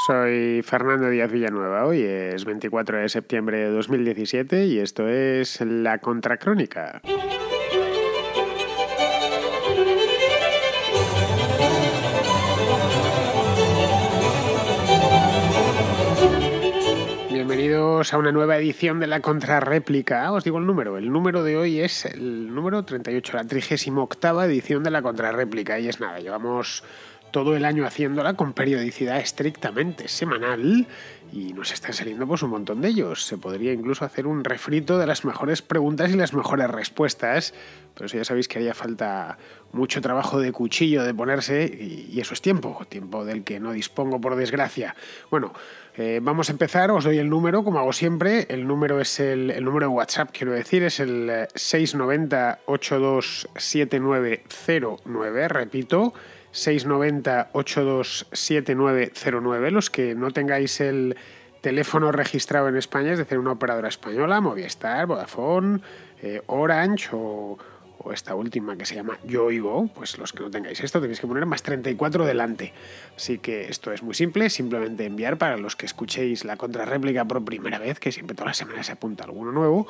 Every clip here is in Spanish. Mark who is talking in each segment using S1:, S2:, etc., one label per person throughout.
S1: Soy Fernando Díaz Villanueva. Hoy es 24 de septiembre de 2017 y esto es La Contracrónica. Bienvenidos a una nueva edición de La Contrarréplica. Os digo el número. El número de hoy es el número 38, la 38ª edición de La Contrarréplica. Y es nada, llevamos todo el año haciéndola con periodicidad estrictamente semanal y nos están saliendo pues un montón de ellos. Se podría incluso hacer un refrito de las mejores preguntas y las mejores respuestas, pero eso ya sabéis que haría falta mucho trabajo de cuchillo de ponerse y eso es tiempo del que no dispongo por desgracia. Bueno, vamos a empezar, os doy el número como hago siempre. El número es el número de WhatsApp, quiero decir, es el 690 827909, repito, 690-827909. Los que no tengáis el teléfono registrado en España, es decir, una operadora española, Movistar, Vodafone, Orange o esta última que se llama Yoigo, pues los que no tengáis esto tenéis que poner más 34 delante. Así que esto es muy simple, simplemente enviar para los que escuchéis La Contrarréplica por primera vez, que siempre todas las semanas se apunta alguno nuevo,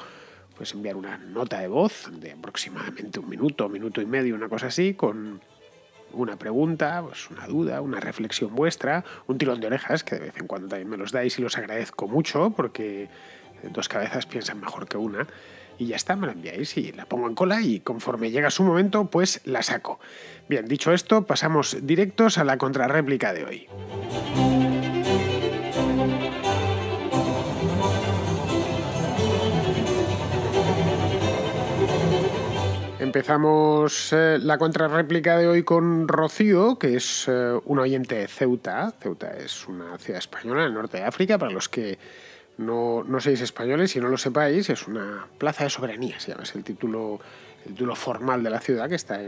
S1: pues enviar una nota de voz de aproximadamente un minuto y medio, una cosa así, con una pregunta, pues una duda, una reflexión vuestra, un tirón de orejas, que de vez en cuando también me los dais y los agradezco mucho, porque dos cabezas piensan mejor que una, y ya está, me la enviáis y la pongo en cola y conforme llega su momento, pues la saco. Bien, dicho esto, pasamos directos a la contrarréplica de hoy. Empezamos la contrarréplica de hoy con Rocío, que es un oyente de Ceuta. Ceuta es una ciudad española en el norte de África. Para los que no seáis españoles y no lo sepáis, es una plaza de soberanía, se llama, es el título formal de la ciudad, que está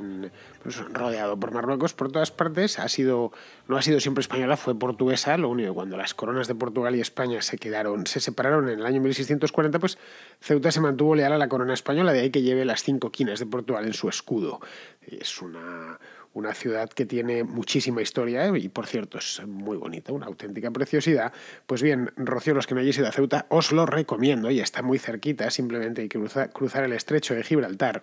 S1: rodeado por Marruecos por todas partes. No ha sido siempre española, fue portuguesa. Lo único que cuando las coronas de Portugal y España se separaron en el año 1640, pues Ceuta se mantuvo leal a la corona española, de ahí que lleve las 5 quinas de Portugal en su escudo. Es una ciudad que tiene muchísima historia y, por cierto, es muy bonita, una auténtica preciosidad. Pues bien, Rocío, los que no hayáis ido a Ceuta, os lo recomiendo y está muy cerquita, simplemente hay que cruzar el estrecho de Gibraltar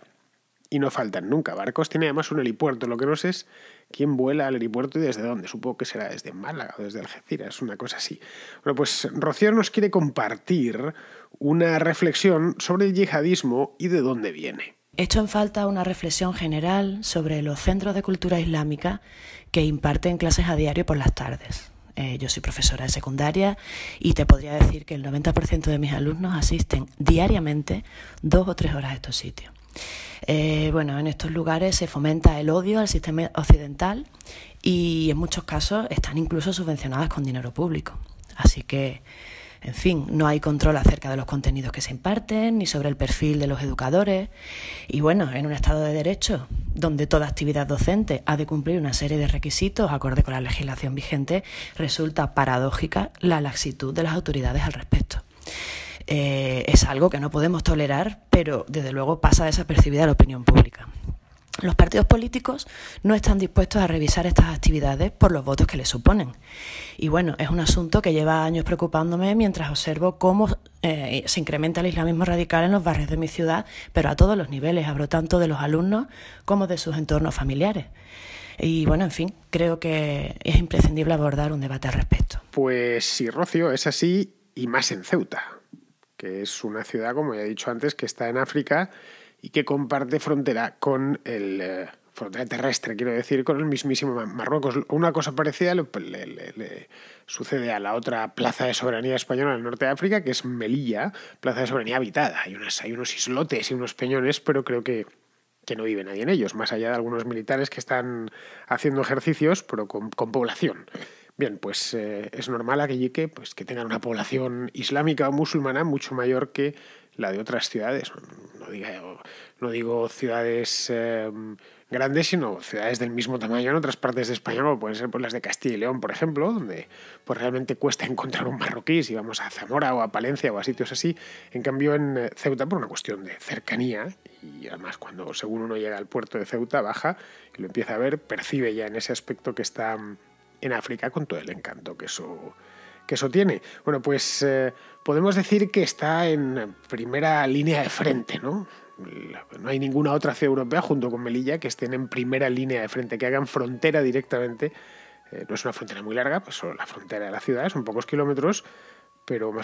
S1: y no faltan nunca barcos. Tiene además un helipuerto, lo que no sé es quién vuela al helipuerto y desde dónde. Supongo que será desde Málaga o desde Algeciras, una cosa así. Bueno, pues Rocío nos quiere compartir una reflexión sobre el yihadismo y de dónde viene.
S2: Echo en falta una reflexión general sobre los centros de cultura islámica que imparten clases a diario por las tardes. Yo soy profesora de secundaria y te podría decir que el 90% de mis alumnos asisten diariamente 2 o 3 horas a estos sitios. En estos lugares se fomenta el odio al sistema occidental y en muchos casos están incluso subvencionadas con dinero público. Así que, en fin, no hay control acerca de los contenidos que se imparten ni sobre el perfil de los educadores. Y en un Estado de Derecho, donde toda actividad docente ha de cumplir una serie de requisitos acorde con la legislación vigente, resulta paradójica la laxitud de las autoridades al respecto. Es algo que no podemos tolerar, pero desde luego pasa desapercibida a la opinión pública. Los partidos políticos no están dispuestos a revisar estas actividades por los votos que les suponen. Y es un asunto que lleva años preocupándome mientras observo cómo se incrementa el islamismo radical en los barrios de mi ciudad, pero a todos los niveles. Hablo tanto de los alumnos como de sus entornos familiares. Y creo que es imprescindible abordar un debate al respecto.
S1: Pues sí, Rocío, es así y más en Ceuta, que es una ciudad, como ya he dicho antes, que está en África y que comparte frontera con frontera terrestre, quiero decir, con el mismísimo Marruecos. Una cosa parecida le sucede a la otra plaza de soberanía española en el norte de África, que es Melilla, plaza de soberanía habitada. Hay unos islotes y unos peñones, pero creo que no vive nadie en ellos, más allá de algunos militares que están haciendo ejercicios, pero con población. Bien, pues es normal aquí que tengan una población islámica o musulmana mucho mayor que la de otras ciudades. No digo ciudades grandes, sino ciudades del mismo tamaño en otras partes de España, como pueden ser las de Castilla y León, por ejemplo, donde realmente cuesta encontrar un marroquí si vamos a Zamora o a Palencia o a sitios así. En cambio, en Ceuta, por una cuestión de cercanía, y además según uno llega al puerto de Ceuta, baja y lo empieza a ver, percibe ya en ese aspecto que está en África, con todo el encanto que eso tiene. Bueno, pues podemos decir que está en primera línea de frente, ¿no? No hay ninguna otra ciudad europea, junto con Melilla, que estén en primera línea de frente, que hagan frontera directamente. No es una frontera muy larga, pues solo la frontera de la ciudad, son pocos kilómetros, pero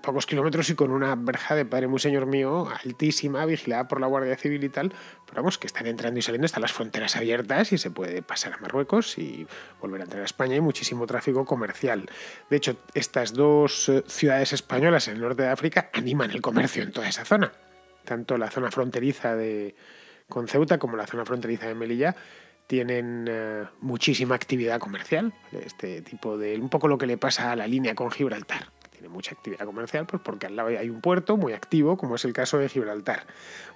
S1: pocos kilómetros y con una verja de padre muy señor mío altísima, vigilada por la Guardia Civil y tal, pero vamos, que están entrando y saliendo, están las fronteras abiertas y se puede pasar a Marruecos y volver a entrar a España. Hay muchísimo tráfico comercial. De hecho, estas dos ciudades españolas en el norte de África animan el comercio en toda esa zona, tanto la zona fronteriza con Ceuta como la zona fronteriza de Melilla tienen muchísima actividad comercial, este tipo de un poco lo que le pasa a la línea con Gibraltar. Tiene mucha actividad comercial, pues porque al lado hay un puerto muy activo, como es el caso de Gibraltar.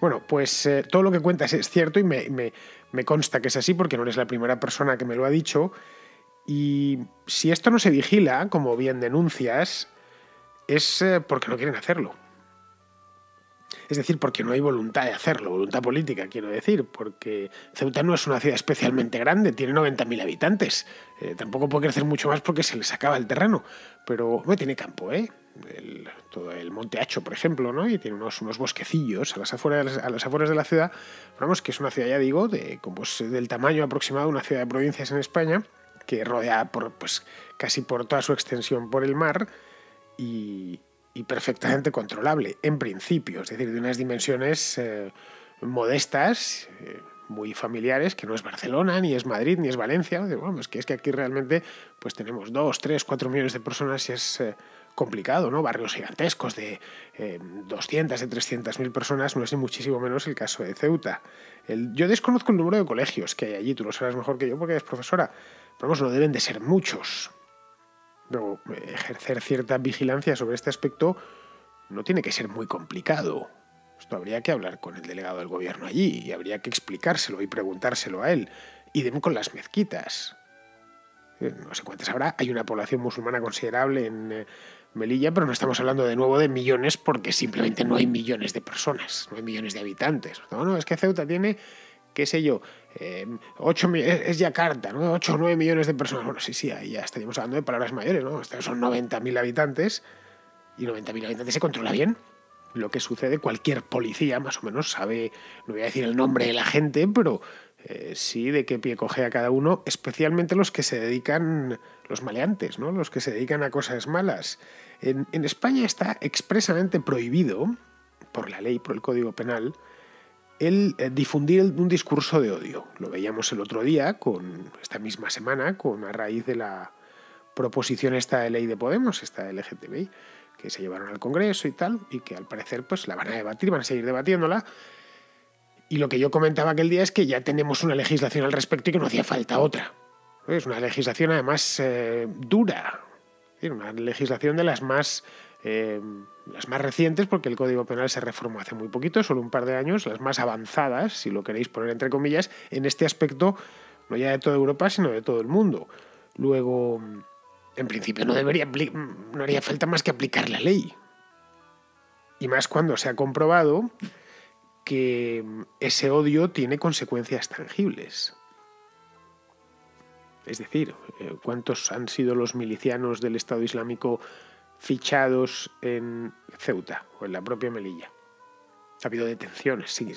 S1: Bueno, pues todo lo que cuentas es cierto y me consta que es así, porque no eres la primera persona que me lo ha dicho. Y si esto no se vigila, como bien denuncias, es porque no quieren hacerlo. Es decir, porque no hay voluntad de hacerlo, voluntad política, quiero decir, porque Ceuta no es una ciudad especialmente grande, tiene 90.000 habitantes. Tampoco puede crecer mucho más porque se les acaba el terreno, pero no tiene campo, todo el Monte Hacho, por ejemplo, ¿no? Y tiene unos bosquecillos a las afueras de la ciudad. Vamos, que es una ciudad, ya digo, del tamaño aproximado de una ciudad de provincias en España, que rodea casi por toda su extensión por el mar y perfectamente controlable, en principio, es decir, de unas dimensiones modestas, muy familiares, que no es Barcelona, ni es Madrid, ni es Valencia. Bueno, es que aquí realmente pues tenemos 2, 3, 4 millones de personas y es complicado, ¿no? Barrios gigantescos de 200, de 300.000 personas, no es ni muchísimo menos el caso de Ceuta. Yo desconozco el número de colegios que hay allí, tú lo sabrás mejor que yo porque eres profesora, pero vamos, no deben de ser muchos. Pero ejercer cierta vigilancia sobre este aspecto no tiene que ser muy complicado. Esto habría que hablar con el delegado del gobierno allí y habría que explicárselo y preguntárselo a él. Y con las mezquitas. No sé cuántas habrá. Hay una población musulmana considerable en Melilla, pero no estamos hablando de nuevo de millones porque simplemente no hay millones de personas, no hay millones de habitantes. No, es que Ceuta tiene, qué sé yo, 8 es Yakarta, ¿no? 8 o 9 millones de personas. Bueno, sí, ahí ya estaríamos hablando de palabras mayores, ¿no? Estos son 90.000 habitantes y 90.000 habitantes se controla bien. Lo que sucede, cualquier policía más o menos sabe, no voy a decir el nombre de la gente, pero sí de qué pie coge a cada uno, especialmente los que se dedican, los maleantes, ¿no? Los que se dedican a cosas malas. En España está expresamente prohibido, por la ley, por el Código Penal, el difundir un discurso de odio. Lo veíamos el otro día, esta misma semana, a raíz de la proposición esta de ley de Podemos, esta de LGTBI, que se llevaron al Congreso y tal, y que al parecer pues la van a debatir, van a seguir debatiéndola. Y lo que yo comentaba aquel día es que ya tenemos una legislación al respecto y que no hacía falta otra. Es una legislación además dura, una legislación de las más recientes, porque el Código Penal se reformó hace muy poquito, solo un par de años, las más avanzadas, si lo queréis poner entre comillas, en este aspecto, no ya de toda Europa, sino de todo el mundo. Luego, en principio no haría falta más que aplicar la ley. Y más cuando se ha comprobado que ese odio tiene consecuencias tangibles. Es decir, ¿cuántos han sido los milicianos del Estado Islámico fichados en Ceuta o en la propia Melilla? Ha habido detenciones, sí.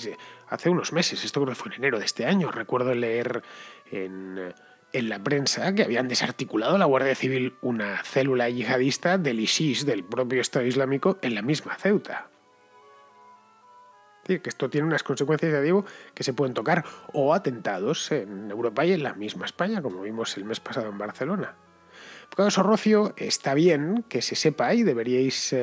S1: Hace unos meses, esto creo que fue en enero de este año, recuerdo leer en la prensa que habían desarticulado la Guardia Civil una célula yihadista del ISIS, del propio Estado Islámico, en la misma Ceuta. Es decir, que esto tiene unas consecuencias, ya digo, que se pueden tocar, o atentados en Europa y en la misma España, como vimos el mes pasado en Barcelona. Por eso, Rocio, está bien que se sepa y deberíais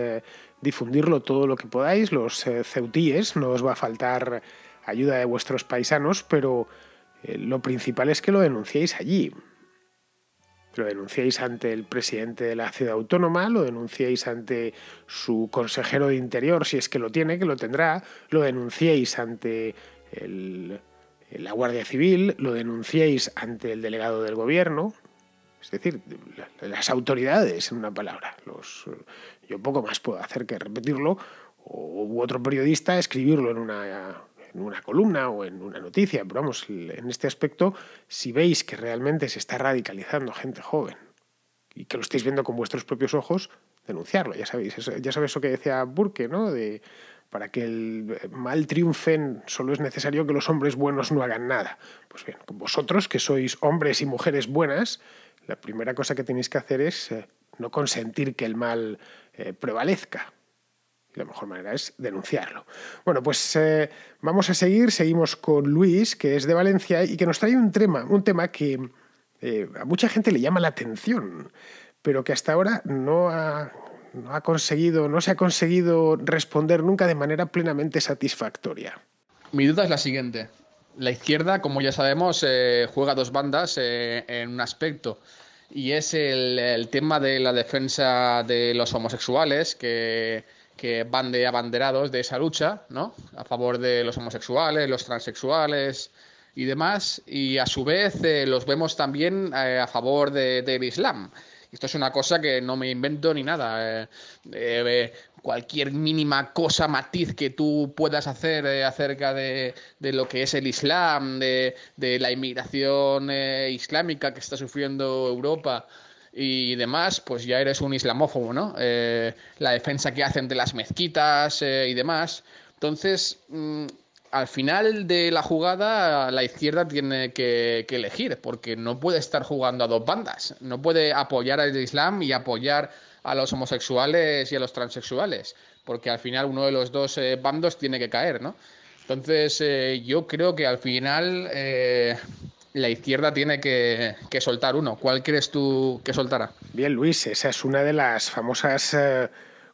S1: difundirlo todo lo que podáis. Los ceutíes, no os va a faltar ayuda de vuestros paisanos, pero lo principal es que lo denunciéis allí. Lo denunciéis ante el presidente de la ciudad autónoma, lo denunciéis ante su consejero de Interior, si es que lo tiene, que lo tendrá, lo denunciéis ante la Guardia Civil, lo denunciéis ante el delegado del gobierno, es decir, las autoridades, en una palabra. Yo poco más puedo hacer que repetirlo, u otro periodista escribirlo en una columna o en una noticia, pero vamos, en este aspecto, si veis que realmente se está radicalizando gente joven y que lo estáis viendo con vuestros propios ojos, denunciarlo. Ya sabéis eso que decía Burke, ¿no? Para que el mal triunfe solo es necesario que los hombres buenos no hagan nada. Pues bien, vosotros que sois hombres y mujeres buenas, la primera cosa que tenéis que hacer es no consentir que el mal prevalezca. La mejor manera es denunciarlo. Bueno, pues vamos a seguimos con Luis, que es de Valencia y que nos trae un tema que a mucha gente le llama la atención, pero que hasta ahora no se ha conseguido responder nunca de manera plenamente satisfactoria.
S3: Mi duda es la siguiente. La izquierda, como ya sabemos, juega dos bandas en un aspecto, y es el tema de la defensa de los homosexuales, que van de abanderados de esa lucha, ¿no? A favor de los homosexuales, los transexuales y demás, y a su vez los vemos también a favor del Islam. Esto es una cosa que no me invento ni nada. Cualquier mínima cosa, matiz que tú puedas hacer acerca de lo que es el Islam, de la inmigración islámica que está sufriendo Europa y demás, pues ya eres un islamófobo, ¿no? La defensa que hacen de las mezquitas y demás. Entonces, al final de la jugada, la izquierda tiene que elegir, porque no puede estar jugando a dos bandas. No puede apoyar al Islam y apoyar a los homosexuales y a los transexuales, porque al final uno de los dos bandos tiene que caer, ¿no? Entonces, yo creo que al final la izquierda tiene que soltar uno. ¿Cuál crees tú que soltará?
S1: Bien, Luis, esa es una de las famosas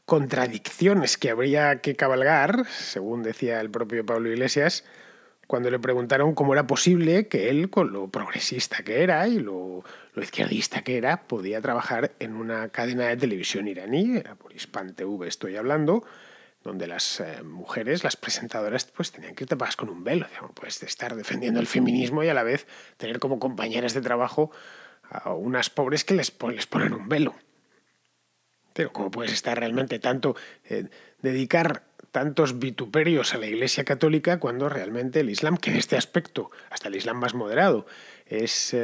S1: contradicciones que habría que cabalgar, según decía el propio Pablo Iglesias, cuando le preguntaron cómo era posible que él, con lo progresista que era y lo izquierdista que era, podía trabajar en una cadena de televisión iraní, era por Hispan TV estoy hablando, donde las mujeres, las presentadoras, pues tenían que ir tapadas con un velo. No puedes estar defendiendo el feminismo y a la vez tener como compañeras de trabajo a unas pobres que les ponen un velo. Pero ¿cómo puedes estar realmente dedicar tantos vituperios a la Iglesia Católica cuando realmente el Islam, que en este aspecto, hasta el Islam más moderado, es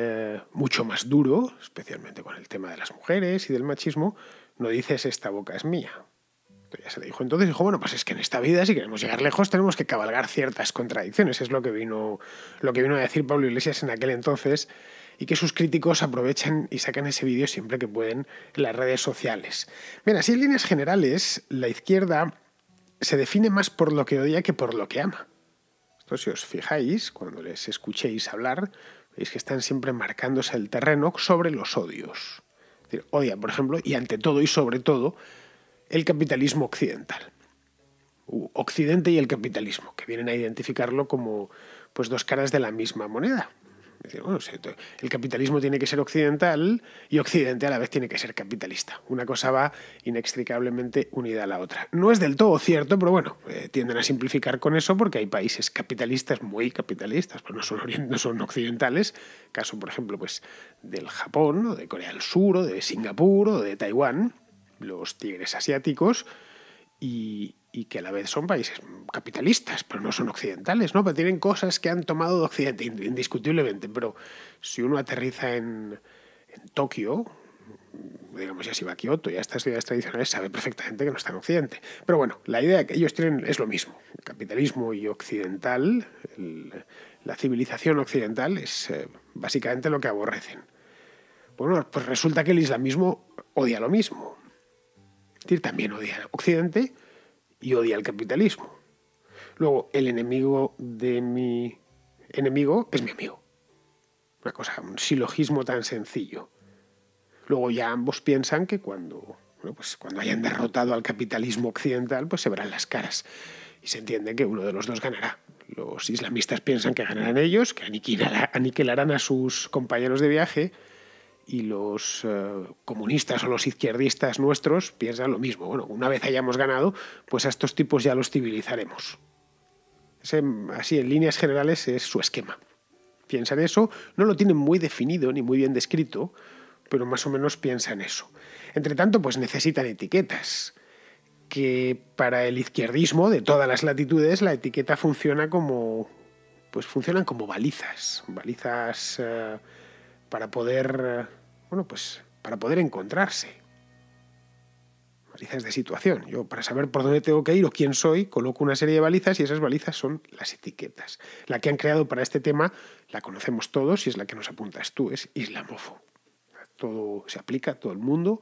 S1: mucho más duro, especialmente con el tema de las mujeres y del machismo, no dices esta boca es mía? Ya se le dijo entonces, dijo, bueno, pues es que en esta vida, si queremos llegar lejos, tenemos que cabalgar ciertas contradicciones. Es lo que vino a decir Pablo Iglesias en aquel entonces, y que sus críticos aprovechan y sacan ese vídeo siempre que pueden en las redes sociales. Bien, así en líneas generales, la izquierda se define más por lo que odia que por lo que ama. Esto, si os fijáis, cuando les escuchéis hablar, veis que están siempre marcándose el terreno sobre los odios. Es decir, odian, por ejemplo, y ante todo y sobre todo, el capitalismo occidental. Occidente y el capitalismo, que vienen a identificarlo como pues dos caras de la misma moneda. Es decir, bueno, el capitalismo tiene que ser occidental y Occidente a la vez tiene que ser capitalista. Una cosa va inextricablemente unida a la otra. No es del todo cierto, pero bueno, tienden a simplificar con eso porque hay países capitalistas, muy capitalistas, pero no son occidentales. Caso, por ejemplo, pues del Japón, o de Corea del Sur, o de Singapur, o de Taiwán, los tigres asiáticos, y que a la vez son países capitalistas, pero no son occidentales, ¿no? Pero tienen cosas que han tomado de Occidente, indiscutiblemente. Pero si uno aterriza en Tokio, digamos ya si va a Kioto y a estas ciudades tradicionales, sabe perfectamente que no está en Occidente. Pero bueno, la idea que ellos tienen es lo mismo. El capitalismo y occidental, la civilización occidental es básicamente lo que aborrecen. Bueno, pues resulta que el islamismo odia lo mismo. Es decir, también odia a Occidente y odia el capitalismo. Luego, el enemigo de mi enemigo es mi amigo. Una cosa, un silogismo tan sencillo. Luego ya ambos piensan que cuando hayan derrotado al capitalismo occidental, pues se verán las caras. Y se entiende que uno de los dos ganará. Los islamistas piensan que ganarán ellos, que aniquilarán a sus compañeros de viaje, y los comunistas o los izquierdistas nuestros piensan lo mismo. Bueno, una vez hayamos ganado, pues a estos tipos ya los civilizaremos. Así, en líneas generales, es su esquema. Piensan eso, no lo tienen muy definido ni muy bien descrito, pero más o menos piensan eso. Entre tanto, pues necesitan etiquetas. que para el izquierdismo de todas las latitudes la etiqueta funciona funcionan como balizas para poder, para poder encontrarse. Balizas de situación. Yo, para saber por dónde tengo que ir o quién soy, coloco una serie de balizas y esas balizas son las etiquetas. La que han creado para este tema la conocemos todos y es la que nos apuntas tú, es islamófobo. Todo se aplica a todo el mundo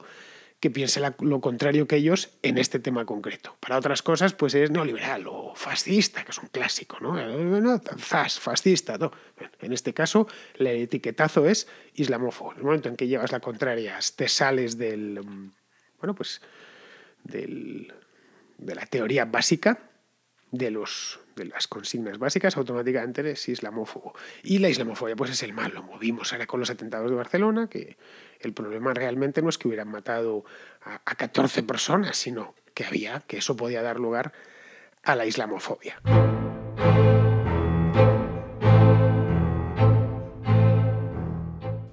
S1: que piense lo contrario que ellos en este tema concreto. Para otras cosas, pues es neoliberal o fascista, que es un clásico, ¿no? Fascista, ¿no? En este caso, el etiquetazo es islamófobo. En el momento en que llevas la contraria, te sales de la teoría básica, de las consignas básicas, automáticamente eres islamófobo. Y la islamofobia pues es el mal. Lo vimos ahora con los atentados de Barcelona, que el problema realmente no es que hubieran matado a 14 personas, sino que eso podía dar lugar a la islamofobia.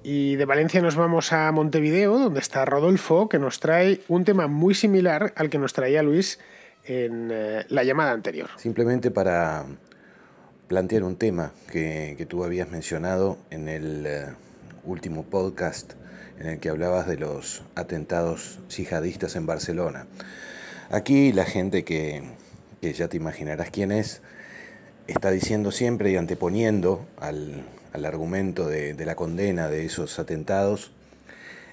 S1: Y de Valencia nos vamos a Montevideo, donde está Rodolfo, que nos trae un tema muy similar al que nos traía Luis en la llamada anterior.
S4: Simplemente para plantear un tema que tú habías mencionado en el último podcast en el que hablabas de los atentados yihadistas en Barcelona. Aquí la gente que ya te imaginarás quién es, está diciendo siempre y anteponiendo al argumento de la condena de esos atentados,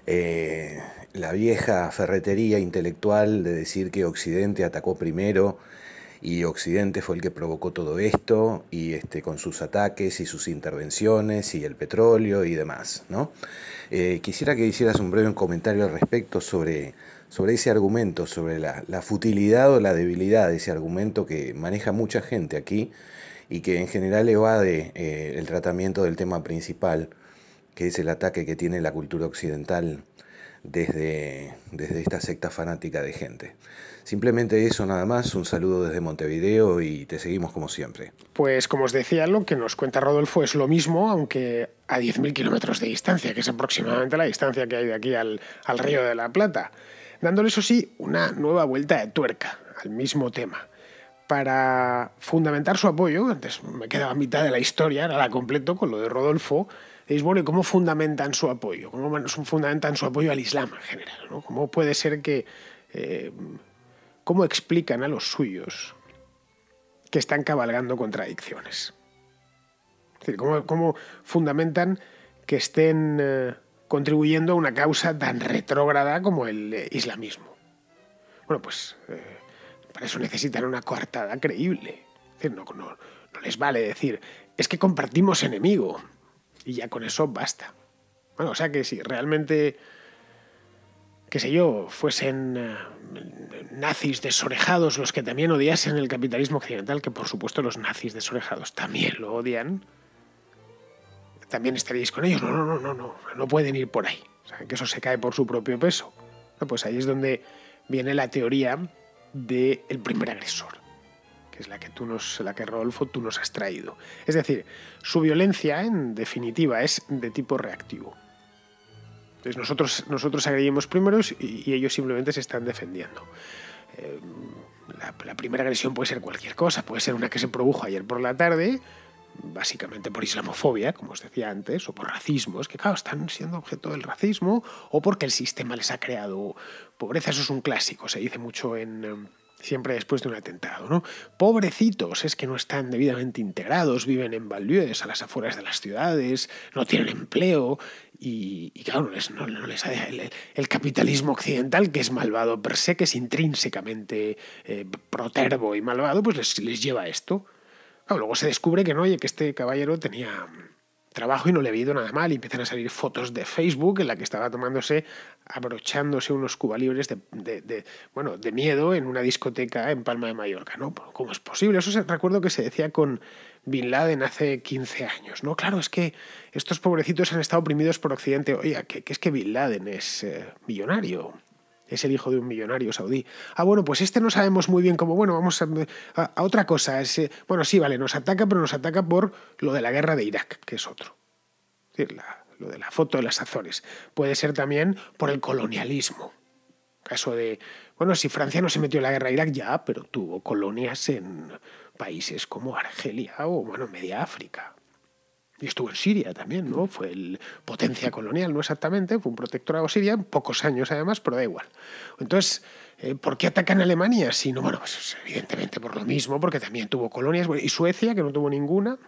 S4: la vieja ferretería intelectual de decir que Occidente atacó primero y Occidente fue el que provocó todo esto, y con sus ataques y sus intervenciones y el petróleo y demás, ¿no? Quisiera que hicieras un breve comentario al respecto sobre ese argumento, sobre la futilidad o la debilidad de ese argumento que maneja mucha gente aquí y que en general evade el tratamiento del tema principal, que es el ataque que tiene la cultura occidental desde esta secta fanática de gente. Simplemente eso, nada más. Un saludo desde Montevideo y te seguimos como siempre.
S1: Pues como os decía, lo que nos cuenta Rodolfo es lo mismo, aunque a 10.000 kilómetros de distancia, que es aproximadamente la distancia que hay de aquí al Río de la Plata, dándole, eso sí, una nueva vuelta de tuerca al mismo tema. Para fundamentar su apoyo, antes me quedaba a mitad de la historia, ahora la completo con lo de Rodolfo. Es bueno, ¿y cómo fundamentan su apoyo? ¿Cómo fundamentan su apoyo al Islam en general, ¿no? ¿Cómo puede ser que... ¿Cómo explican a los suyos que están cabalgando contradicciones? Es decir, ¿cómo fundamentan que estén contribuyendo a una causa tan retrógrada como el islamismo? Bueno, pues para eso necesitan una coartada creíble. Es decir, no les vale decir, es que compartimos enemigo. Y ya con eso basta. Bueno, o sea que si realmente, qué sé yo, fuesen nazis desorejados los que también odiasen el capitalismo occidental, que por supuesto los nazis desorejados también lo odian, también estaríais con ellos. No pueden ir por ahí. O sea, que eso se cae por su propio peso. No, pues ahí es donde viene la teoría del primer agresor, que es la que Rodolfo tú nos has traído. Es decir, su violencia, en definitiva, es de tipo reactivo. Entonces nosotros agredimos primero y ellos simplemente se están defendiendo. La primera agresión puede ser cualquier cosa, puede ser una que se produjo ayer por la tarde, básicamente por islamofobia, como os decía antes, o por racismo, es que claro, están siendo objeto del racismo, o porque el sistema les ha creado pobreza. Eso es un clásico, se dice mucho siempre después de un atentado, ¿no? Pobrecitos, es que no están debidamente integrados, viven en banlieues, a las afueras de las ciudades, no tienen empleo y claro, no les el capitalismo occidental, que es malvado per se, que es intrínsecamente protervo y malvado, pues les lleva a esto. Claro, luego se descubre que no, oye, que este caballero tenía trabajo y no le había ido nada mal, y empiezan a salir fotos de Facebook en la que estaba abrochándose unos cubalibres de miedo en una discoteca en Palma de Mallorca, ¿no? ¿Cómo es posible? Eso recuerdo que se decía con Bin Laden hace 15 años, ¿no? Claro, es que estos pobrecitos han estado oprimidos por Occidente. Oiga, que es que Bin Laden es millonario. Es el hijo de un millonario saudí. Bueno, pues no sabemos muy bien cómo. Bueno, vamos a otra cosa. Bueno, sí, vale, nos ataca, pero nos ataca por lo de la guerra de Irak, que es otro. Es decir, lo de la foto de las Azores. Puede ser también por el colonialismo. Caso de, bueno, si Francia no se metió en la guerra de Irak ya, pero tuvo colonias en países como Argelia o, bueno, Media África. Y estuvo en Siria también, ¿no? Fue potencia colonial, no exactamente, fue un protectorado siria, pocos años además, pero da igual. Entonces, ¿por qué atacan a Alemania? Si no, bueno, pues evidentemente por lo mismo, porque también tuvo colonias, y Suecia, que no tuvo ninguna.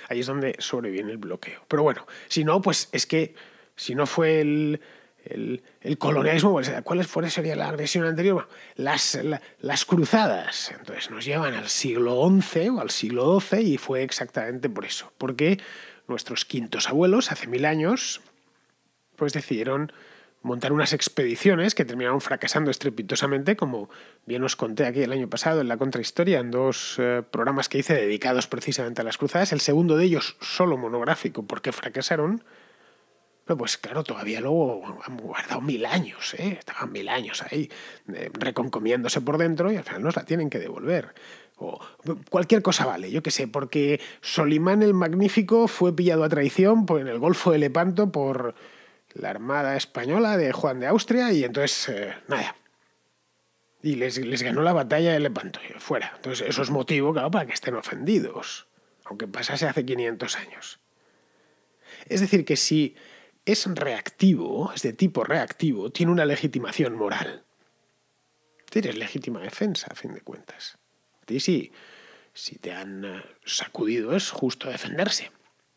S1: Ahí es donde sobreviene el bloqueo. Pero bueno, si no, pues es que si no fue el colonialismo, ¿cuál sería la agresión anterior? Bueno, las cruzadas. Entonces nos llevan al siglo XI o al siglo XII y fue exactamente por eso. Porque nuestros quintos abuelos, hace 1000 años, pues decidieron montar unas expediciones que terminaron fracasando estrepitosamente, como bien os conté aquí el año pasado en la Contrahistoria, en 2 programas que hice dedicados precisamente a las cruzadas. El segundo de ellos solo monográfico, porque fracasaron. Pero pues claro, todavía luego han guardado 1000 años, estaban 1000 años ahí reconcomiéndose por dentro y al final nos la tienen que devolver. O cualquier cosa vale, yo qué sé, porque Solimán el Magnífico fue pillado a traición en el Golfo de Lepanto por la Armada Española de Juan de Austria y entonces, nada. Y les ganó la batalla de Lepanto, y fuera. Entonces eso es motivo, claro, para que estén ofendidos, aunque pasase hace 500 años. Es decir, que si es reactivo, es de tipo reactivo, tiene una legitimación moral. Tienes legítima defensa, a fin de cuentas. A ti si te han sacudido es justo defenderse.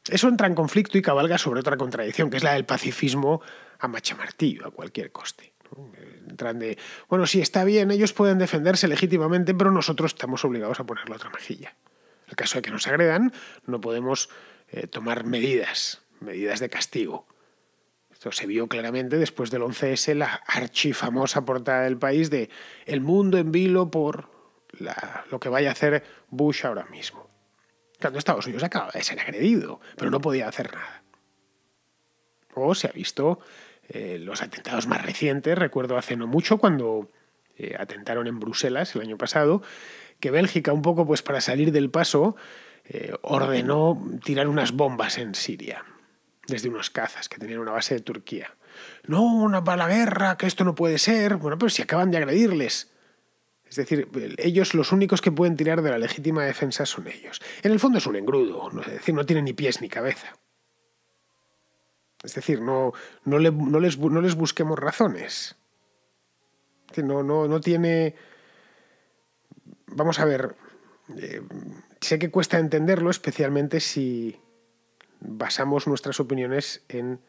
S1: Eso entra en conflicto y cabalga sobre otra contradicción, que es la del pacifismo a machamartillo, a cualquier coste. Entran de, bueno, sí, está bien, ellos pueden defenderse legítimamente, pero nosotros estamos obligados a poner la otra mejilla. En el caso de que nos agredan, no podemos tomar medidas de castigo. Esto se vio claramente después del 11S, la archifamosa portada del País de el mundo en vilo por lo que vaya a hacer Bush ahora mismo. Cuando Estados Unidos acaba de ser agredido, pero no podía hacer nada. O se ha visto los atentados más recientes, recuerdo hace no mucho cuando atentaron en Bruselas el año pasado, que Bélgica un poco pues para salir del paso ordenó tirar unas bombas en Siria desde unos cazas que tenían una base de Turquía. No, una para la guerra, que esto no puede ser. Bueno, pero si acaban de agredirles. Es decir, ellos los únicos que pueden tirar de la legítima defensa son ellos. En el fondo es un engrudo, es decir, no tienen ni pies ni cabeza. Es decir, no les busquemos razones. No tiene... Vamos a ver, sé que cuesta entenderlo, especialmente si basamos nuestras opiniones en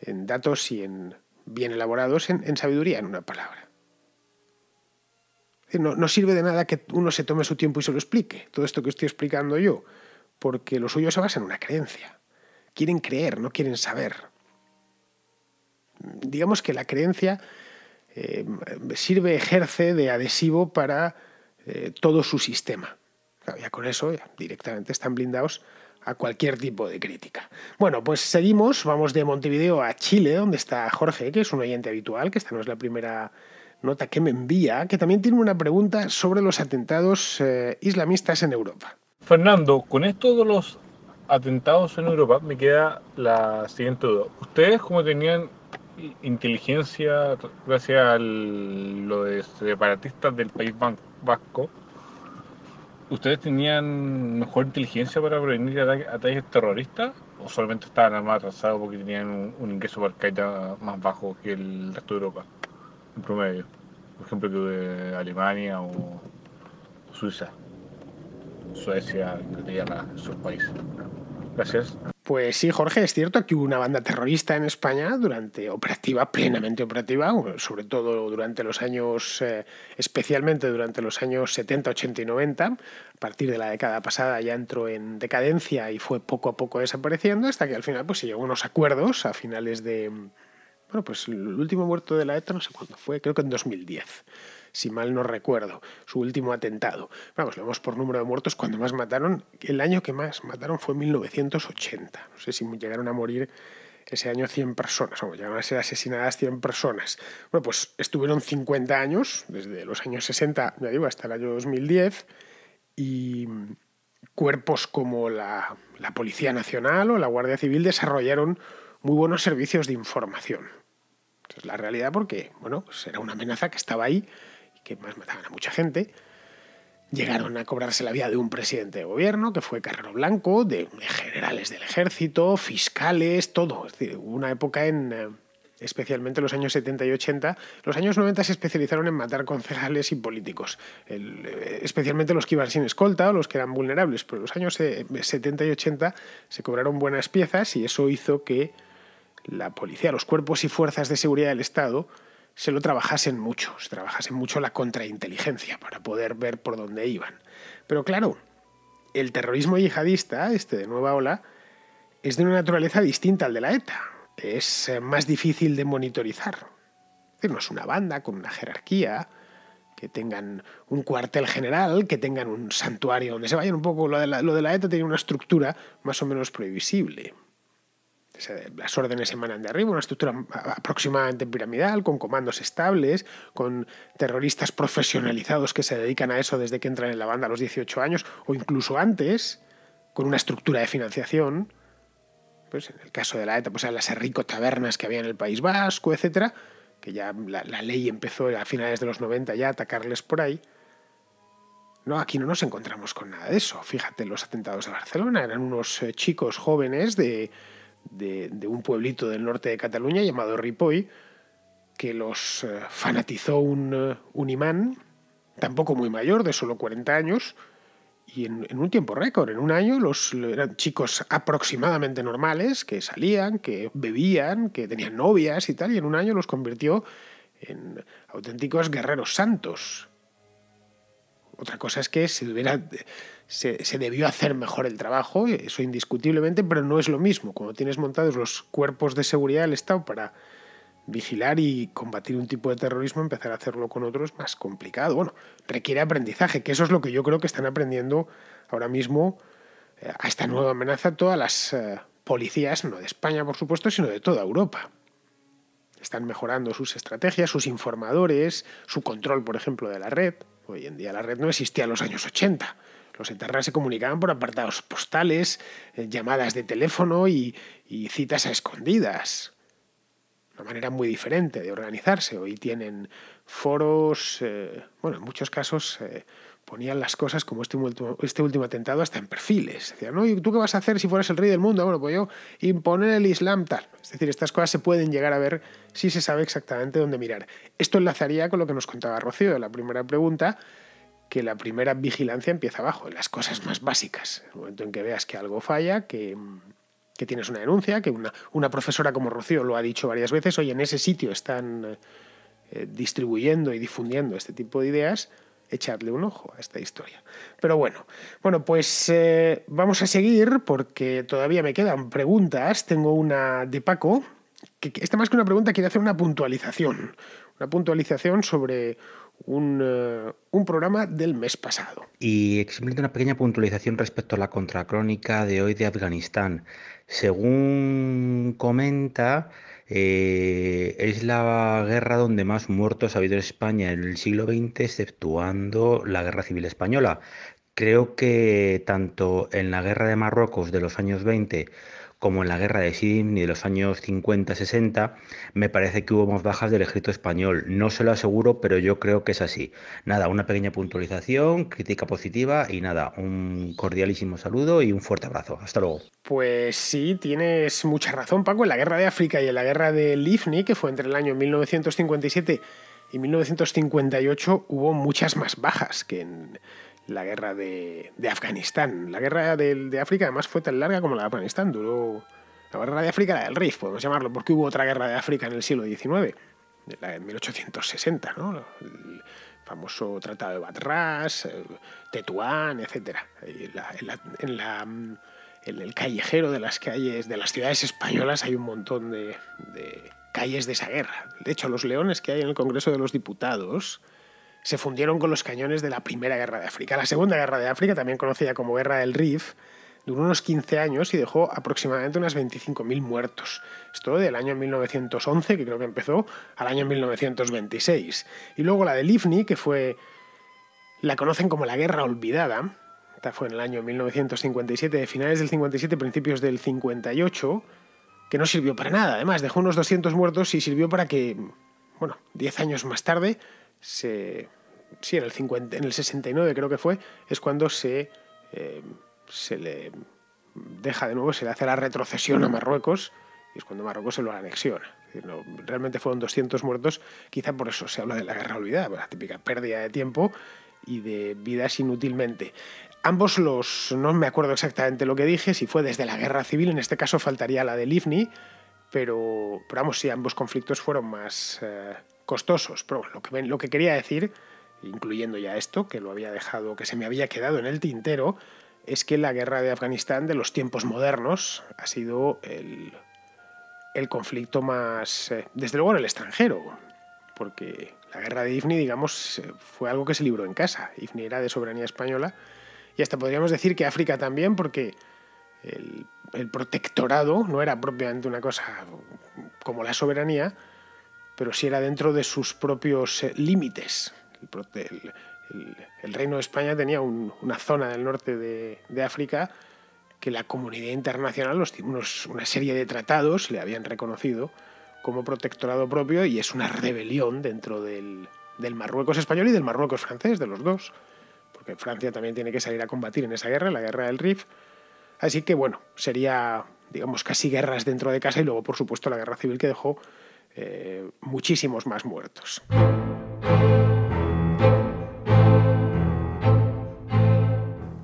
S1: datos y en bien elaborados, en sabiduría, en una palabra. No sirve de nada que uno se tome su tiempo y se lo explique, todo esto que estoy explicando yo, porque lo suyo se basa en una creencia. Quieren creer, no quieren saber. Digamos que la creencia ejerce de adhesivo para todo su sistema. Claro, ya con eso directamente están blindados a cualquier tipo de crítica. Bueno, pues seguimos, vamos de Montevideo a Chile, donde está Jorge, que es un oyente habitual, que esta no es la primera nota que me envía, que también tiene una pregunta sobre los atentados islamistas en Europa.
S5: Fernando, con esto de los atentados en Europa me queda la siguiente duda. ¿Ustedes cómo tenían inteligencia gracias a lo de separatistas del País Vasco? ¿Ustedes tenían mejor inteligencia para prevenir ataques terroristas? ¿O solamente estaban más atrasados porque tenían un ingreso per cápita más bajo que el resto de Europa, en promedio? Por ejemplo, que de Alemania o Suiza, Suecia, Inglaterra, esos países. Gracias.
S1: Pues sí, Jorge, es cierto que hubo una banda terrorista en España plenamente operativa, sobre todo durante los años, especialmente durante los años 70, 80 y 90. A partir de la década pasada ya entró en decadencia y fue poco a poco desapareciendo hasta que al final pues se llegó a unos acuerdos a finales de... Bueno, pues el último muerto de la ETA no sé cuándo fue, creo que en 2010. Si mal no recuerdo, su último atentado. Vamos, lo vemos por número de muertos, cuando más mataron, el año que más mataron fue 1980. No sé si llegaron a morir ese año 100 personas, o llegaron a ser asesinadas 100 personas. Bueno, pues estuvieron 50 años, desde los años 60, ya digo, hasta el año 2010, y cuerpos como la Policía Nacional o la Guardia Civil desarrollaron muy buenos servicios de información. Esa es la realidad porque, bueno, pues era una amenaza que estaba ahí y que más mataban a mucha gente. Llegaron a cobrarse la vida de un presidente de gobierno, que fue Carrero Blanco, de generales del ejército, fiscales, todo. Es decir, hubo una época especialmente los años 70 y 80. Los años 90 se especializaron en matar concejales y políticos, especialmente los que iban sin escolta o los que eran vulnerables. Pero en los años 70 y 80 se cobraron buenas piezas y eso hizo que la policía, los cuerpos y fuerzas de seguridad del Estado se trabajasen mucho la contrainteligencia para poder ver por dónde iban. Pero claro, el terrorismo yihadista, de nueva ola, es de una naturaleza distinta al de la ETA. Es más difícil de monitorizar. Es decir, no es una banda con una jerarquía, que tengan un cuartel general, que tengan un santuario donde se vayan un poco. Lo de la ETA tiene una estructura más o menos previsible. Las órdenes emanan de arriba, una estructura aproximadamente piramidal, con comandos estables, con terroristas profesionalizados que se dedican a eso desde que entran en la banda a los 18 años o incluso antes, con una estructura de financiación. Pues en el caso de la ETA, pues eran las ricotabernas que había en el País Vasco, etcétera, que ya la ley empezó a finales de los 90 ya a atacarles por ahí. No, aquí no nos encontramos con nada de eso. Fíjate, los atentados de Barcelona eran unos chicos jóvenes de un pueblito del norte de Cataluña llamado Ripoll, que los fanatizó un imán, tampoco muy mayor, de solo 40 años, y en un tiempo récord, en un año, eran chicos aproximadamente normales, que salían, que bebían, que tenían novias y tal, y en un año los convirtió en auténticos guerreros santos. Otra cosa es que se debió hacer mejor el trabajo, eso indiscutiblemente, pero no es lo mismo. Cuando tienes montados los cuerpos de seguridad del Estado para vigilar y combatir un tipo de terrorismo, empezar a hacerlo con otro es más complicado. Bueno, requiere aprendizaje, que eso es lo que yo creo que están aprendiendo ahora mismo a esta nueva amenaza todas las policías, no de España, por supuesto, sino de toda Europa. Están mejorando sus estrategias, sus informadores, su control, por ejemplo, de la red. Hoy en día la red no existía en los años 80. Los etarras se comunicaban por apartados postales, llamadas de teléfono y citas a escondidas. Una manera muy diferente de organizarse. Hoy tienen foros, en muchos casos ponían las cosas como este último atentado hasta en perfiles. Decían, ¿no? ¿Y tú qué vas a hacer si fueras el rey del mundo? Bueno, pues yo imponer el Islam tal. Es decir, estas cosas se pueden llegar a ver si se sabe exactamente dónde mirar. Esto enlazaría con lo que nos contaba Rocío en la primera pregunta, que la primera vigilancia empieza abajo, en las cosas más básicas. En el momento en que veas que algo falla, que tienes una denuncia, que una profesora como Rocío lo ha dicho varias veces, oye, en ese sitio están distribuyendo y difundiendo este tipo de ideas, echarle un ojo a esta historia. Pero bueno, pues vamos a seguir porque todavía me quedan preguntas. Tengo una de Paco, que esta más que una pregunta quiere hacer una puntualización sobre un programa del mes pasado.
S6: Y simplemente una pequeña puntualización respecto a la contracrónica de hoy de Afganistán. Según comenta, es la guerra donde más muertos ha habido en España en el siglo XX, exceptuando la Guerra Civil Española. Creo que tanto en la guerra de Marruecos de los años 20 como en la guerra de Sindh de los años 50-60, me parece que hubo más bajas del ejército español. No se lo aseguro, pero yo creo que es así. Nada, una pequeña puntualización, crítica positiva y nada, un cordialísimo saludo y un fuerte abrazo. Hasta luego.
S1: Pues sí, tienes mucha razón, Paco. En la guerra de África y en la guerra de Livni, que fue entre el año 1957 y 1958, hubo muchas más bajas que en la guerra de Afganistán. La guerra de África además fue tan larga como la de Afganistán. Duró. La guerra de África, la del Rif, podemos llamarlo, porque hubo otra guerra de África en el siglo XIX, la de 1860, ¿no? El famoso Tratado de Batras, Tetuán, etc. En el callejero de las calles de las ciudades españolas hay un montón de calles de esa guerra. De hecho, los leones que hay en el Congreso de los Diputados se fundieron con los cañones de la Primera Guerra de África. La Segunda Guerra de África, también conocida como Guerra del Rif, duró unos 15 años y dejó aproximadamente unas 25.000 muertos. Esto del año 1911, que creo que empezó, al año 1926. Y luego la de Livni, que la conocen como la Guerra Olvidada. Esta fue en el año 1957, de finales del 57, principios del 58, que no sirvió para nada. Además, dejó unos 200 muertos y sirvió para que, 10 años más tarde, en el 69 creo que fue, es cuando se le deja de nuevo, se le hace la retrocesión a Marruecos, y es cuando Marruecos se lo anexiona. Es decir, no, realmente fueron 200 muertos, quizá por eso se habla de la guerra olvidada, la típica pérdida de tiempo y de vidas inútilmente. Ambos no me acuerdo exactamente lo que dije, si fue desde la guerra civil, en este caso faltaría la del IFNI, pero vamos, sí, ambos conflictos fueron más costosos. Pero bueno, lo que quería decir, incluyendo ya esto, que lo había dejado, que se me había quedado en el tintero, es que la guerra de Afganistán de los tiempos modernos ha sido el conflicto más, desde luego en el extranjero, porque la guerra de IFNI, digamos, fue algo que se libró en casa. IFNI era de soberanía española, y hasta podríamos decir que África también, porque el protectorado no era propiamente una cosa como la soberanía, pero sí era dentro de sus propios límites. El Reino de España tenía una zona del norte de África que la comunidad internacional, una serie de tratados le habían reconocido como protectorado propio, y es una rebelión dentro del Marruecos español y del Marruecos francés, de los dos, porque Francia también tiene que salir a combatir en esa guerra, la guerra del Rif. Así que bueno, sería, digamos, casi guerras dentro de casa, y luego por supuesto la guerra civil, que dejó muchísimos más muertos.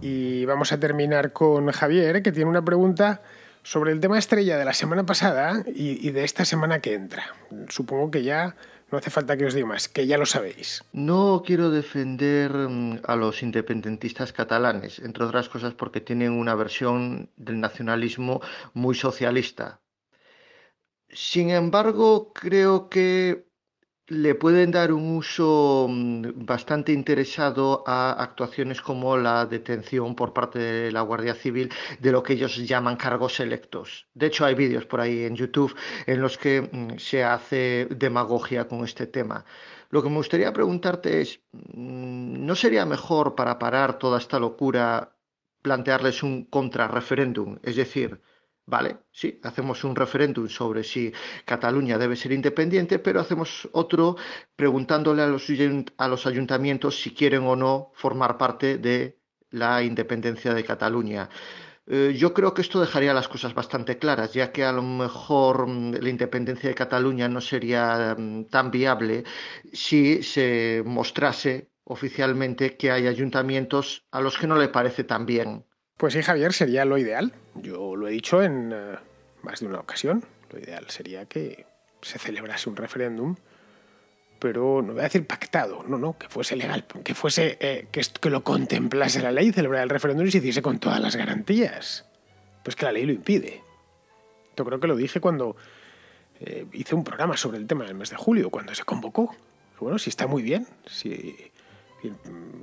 S1: Y vamos a terminar con Javier, que tiene una pregunta sobre el tema estrella de la semana pasada y de esta semana que entra. Supongo que ya no hace falta que os diga más, que ya lo sabéis.
S7: No quiero defender a los independentistas catalanes, entre otras cosas porque tienen una versión del nacionalismo muy socialista. Sin embargo, creo que le pueden dar un uso bastante interesado a actuaciones como la detención por parte de la Guardia Civil de lo que ellos llaman cargos electos. De hecho, hay vídeos por ahí en YouTube en los que se hace demagogia con este tema. Lo que me gustaría preguntarte es, ¿no sería mejor, para parar toda esta locura, plantearles un contrarreferéndum? Es decir, vale, sí, hacemos un referéndum sobre si Cataluña debe ser independiente, pero hacemos otro preguntándole a los ayuntamientos si quieren o no formar parte de la independencia de Cataluña. Yo creo que esto dejaría las cosas bastante claras, ya que a lo mejor la independencia de Cataluña no sería tan viable si se mostrase oficialmente que hay ayuntamientos a los que no le parece tan bien.
S1: Pues sí, Javier, sería lo ideal. Yo lo he dicho en más de una ocasión. Lo ideal sería que se celebrase un referéndum, pero no voy a decir pactado, no, que fuese legal, que fuese que lo contemplase la ley, celebrar el referéndum y se hiciese con todas las garantías. Pues que la ley lo impide. Yo creo que lo dije cuando hice un programa sobre el tema del mes de julio, cuando se convocó. Bueno, si está muy bien,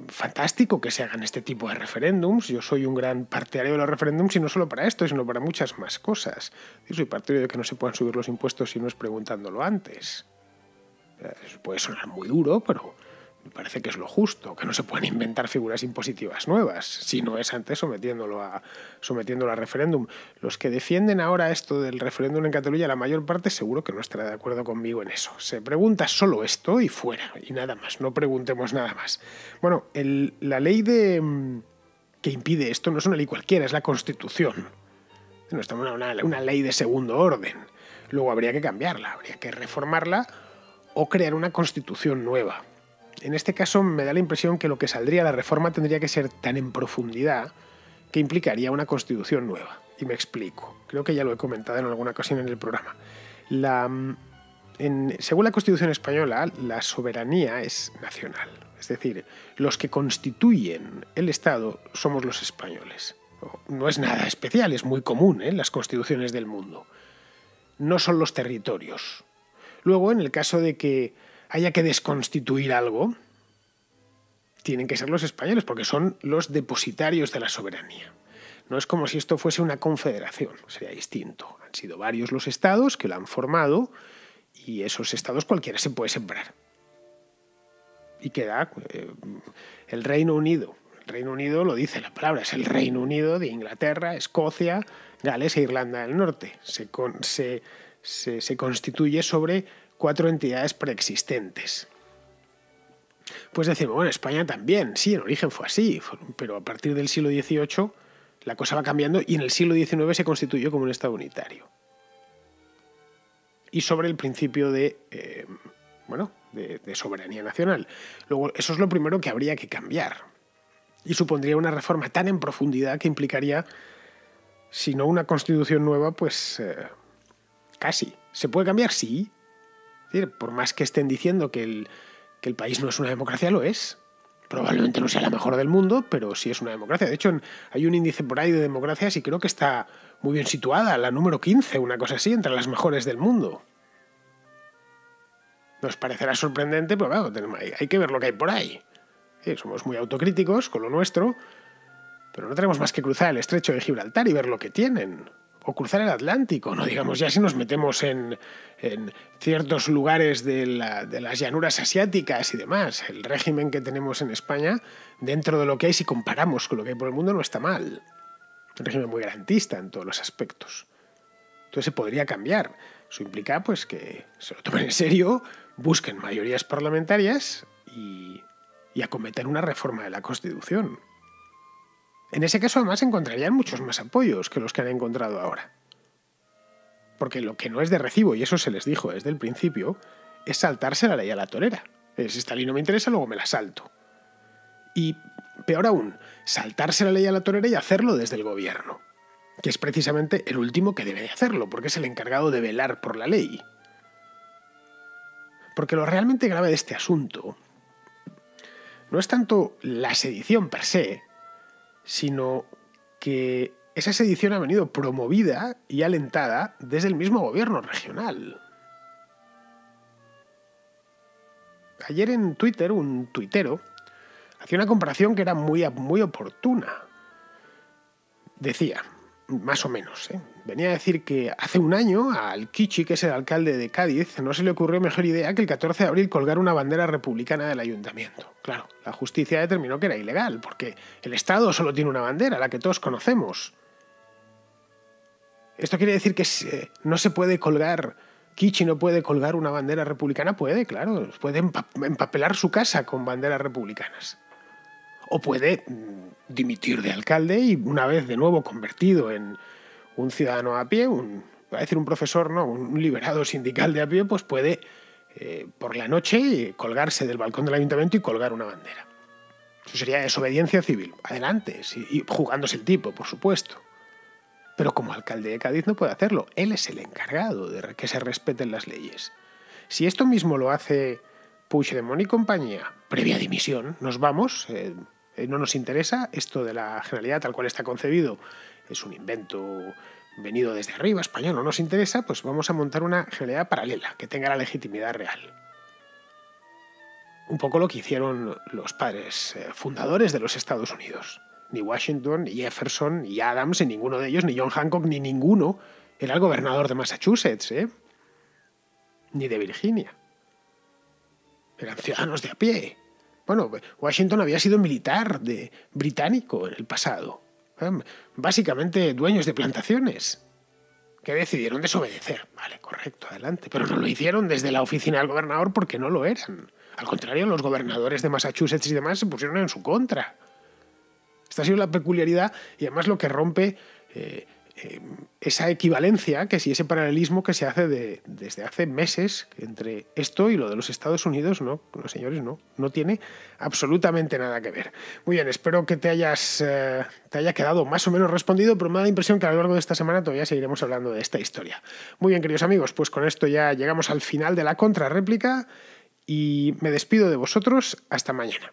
S1: fantástico que se hagan este tipo de referéndums. Yo soy un gran partidario de los referéndums, y no solo para esto, sino para muchas más cosas. Yo soy partidario de que no se puedan subir los impuestos si no es preguntándolo antes. Eso puede sonar muy duro, pero me parece que es lo justo, que no se puedan inventar figuras impositivas nuevas, si no es antes sometiéndolo a referéndum. Los que defienden ahora esto del referéndum en Cataluña, la mayor parte seguro que no estará de acuerdo conmigo en eso. Se pregunta solo esto y fuera, y nada más, no preguntemos nada más. Bueno, la ley que impide esto no es una ley cualquiera, es la Constitución. No es una ley de segundo orden. Luego habría que cambiarla, habría que reformarla o crear una Constitución nueva. En este caso me da la impresión que lo que saldría de la reforma tendría que ser tan en profundidad que implicaría una Constitución nueva. Y me explico. Creo que ya lo he comentado en alguna ocasión en el programa. Según la Constitución española, la soberanía es nacional. Es decir, los que constituyen el Estado somos los españoles. No es nada especial, es muy común en las constituciones del mundo. No son los territorios. Luego, en el caso de que haya que desconstituir algo, tienen que ser los españoles, porque son los depositarios de la soberanía. No es como si esto fuese una confederación, sería distinto. Han sido varios los estados que lo han formado, y esos estados cualquiera se puede separar. Y queda el Reino Unido. El Reino Unido lo dice la palabra, es el Reino Unido de Inglaterra, Escocia Gales e Irlanda del Norte. Se constituye sobre 4 entidades preexistentes. Pues decimos, bueno, España también, sí, en origen fue así, pero a partir del siglo XVIII la cosa va cambiando y en el siglo XIX se constituyó como un Estado unitario. Y sobre el principio de soberanía nacional. Luego, eso es lo primero que habría que cambiar. Y supondría una reforma tan en profundidad que implicaría, si no una constitución nueva, pues casi. ¿Se puede cambiar? Sí. Es decir, por más que estén diciendo que el país no es una democracia, lo es. Probablemente no sea la mejor del mundo, pero sí es una democracia. De hecho, hay un índice por ahí de democracias y creo que está muy bien situada, la número 15, una cosa así, entre las mejores del mundo. Nos parecerá sorprendente, pero claro, hay que ver lo que hay por ahí. Sí, somos muy autocríticos con lo nuestro, pero no tenemos más que cruzar el estrecho de Gibraltar y ver lo que tienen. O cruzar el Atlántico, no digamos ya si nos metemos en ciertos lugares de las llanuras asiáticas y demás. El régimen que tenemos en España, dentro de lo que hay, si comparamos con lo que hay por el mundo, no está mal. Un régimen muy garantista en todos los aspectos. Entonces se podría cambiar. Eso implica pues que se lo tomen en serio, busquen mayorías parlamentarias y acometen una reforma de la Constitución. En ese caso, además, encontrarían muchos más apoyos que los que han encontrado ahora. Porque lo que no es de recibo, y eso se les dijo desde el principio, es saltarse la ley a la torera. Si esta ley no me interesa, luego me la salto. Y, peor aún, saltarse la ley a la torera y hacerlo desde el gobierno, que es precisamente el último que debe de hacerlo, porque es el encargado de velar por la ley. Porque lo realmente grave de este asunto no es tanto la sedición per se, sino que esa sedición ha venido promovida y alentada desde el mismo gobierno regional. Ayer en Twitter, un tuitero hacía una comparación que era muy oportuna. Decía, más o menos, venía a decir que hace un año al Kichi, que es el alcalde de Cádiz, no se le ocurrió mejor idea que el 14 de abril colgar una bandera republicana del ayuntamiento. Claro, la justicia determinó que era ilegal, porque el Estado solo tiene una bandera, la que todos conocemos. ¿Esto quiere decir que no se puede colgar, Kichi no puede colgar una bandera republicana? Puede, claro, puede empapelar su casa con banderas republicanas. O puede dimitir de alcalde y, una vez de nuevo convertido en un ciudadano a pie, voy a decir un profesor, no, un liberado sindical de a pie, pues puede por la noche colgarse del balcón del ayuntamiento y colgar una bandera. Eso sería desobediencia civil. Adelante, sí, y jugándose el tipo, por supuesto. Pero como alcalde de Cádiz no puede hacerlo. Él es el encargado de que se respeten las leyes. Si esto mismo lo hace Puigdemont y compañía, previa dimisión, nos vamos, no nos interesa, esto de la Generalidad tal cual está concebido es un invento venido desde arriba, español, no nos interesa, pues vamos a montar una Generalidad paralela, que tenga la legitimidad real. Un poco lo que hicieron los padres fundadores de los Estados Unidos. Ni Washington, ni Jefferson, ni Adams, ni ninguno de ellos, ni John Hancock, ni ninguno era el gobernador de Massachusetts, ni de Virginia. Eran ciudadanos de a pie. Bueno, Washington había sido militar británico en el pasado. Básicamente dueños de plantaciones que decidieron desobedecer. Vale, correcto, adelante. Pero no lo hicieron desde la oficina del gobernador porque no lo eran. Al contrario, los gobernadores de Massachusetts y demás se pusieron en su contra. Esta ha sido la peculiaridad y además lo que rompe esa equivalencia, que si ese paralelismo que se hace desde hace meses entre esto y lo de los Estados Unidos, no, los señores, no tiene absolutamente nada que ver. Muy bien, espero que te haya quedado más o menos respondido, pero me da la impresión que a lo largo de esta semana todavía seguiremos hablando de esta historia. Muy bien, queridos amigos, pues con esto ya llegamos al final de la contrarréplica y me despido de vosotros hasta mañana.